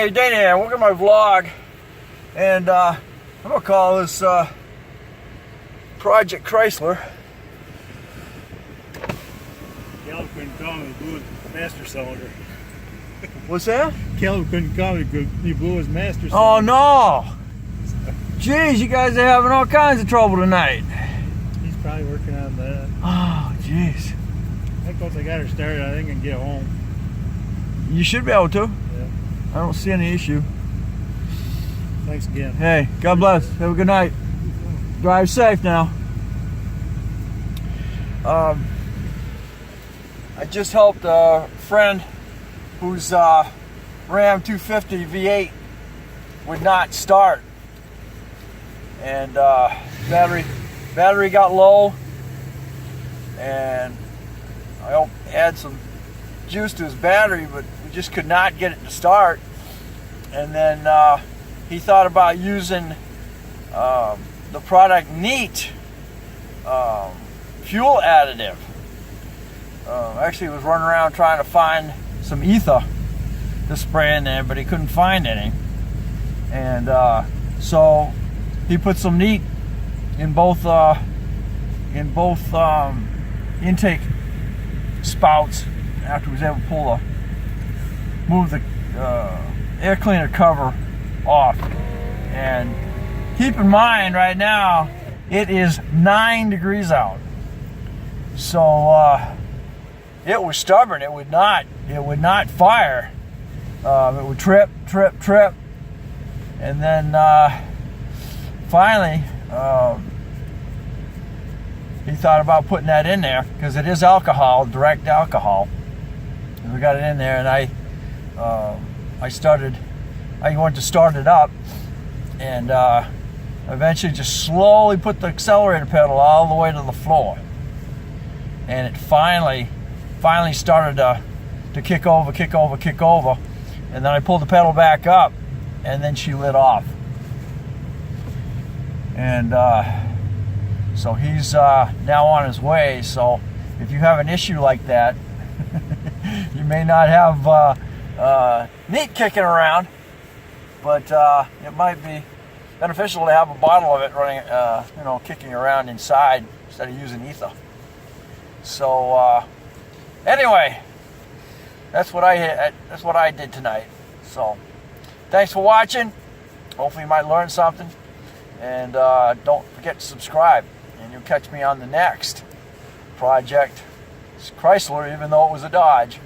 Hey, Danny, welcome to my vlog, and I'm gonna call this Project Chrysler. Caleb couldn't call me, he blew his master cylinder. What's that? Caleb couldn't call me, he blew his master cylinder. Oh no! Jeez, you guys are having all kinds of trouble tonight. He's probably working on that. Oh, jeez. I think once I got her started, I think I can get home. You should be able to. Yeah. I don't see any issue. Thanks again. Hey, God bless. Have a good night. Drive safe now. I just helped a friend whose Ram 250 V8 would not start, and battery got low, and I helped add some juice to his battery, but we just could not get it to start. And then he thought about using the product Neat fuel additive. Actually, he was running around trying to find some ether to spray in there, but he couldn't find any. And so he put some Neat in both intake spouts after he was able to move the air cleaner cover off. And keep in mind, right now it is 9 degrees out, so it was stubborn. It would not fire. It would trip, and then finally he thought about putting that in there, because it is alcohol, direct alcohol. And we got it in there, and I went to start it up, and eventually just slowly put the accelerator pedal all the way to the floor, and it finally started to kick over, and then I pulled the pedal back up, and then she lit off. And so he's now on his way. So if you have an issue like that, you may not have Neat kicking around, but it might be beneficial to have a bottle of it running, kicking around inside instead of using ether. So anyway, that's what I did tonight. So thanks for watching. Hopefully you might learn something, and don't forget to subscribe, and you'll catch me on the next Project Chrysler, even though it was a Dodge.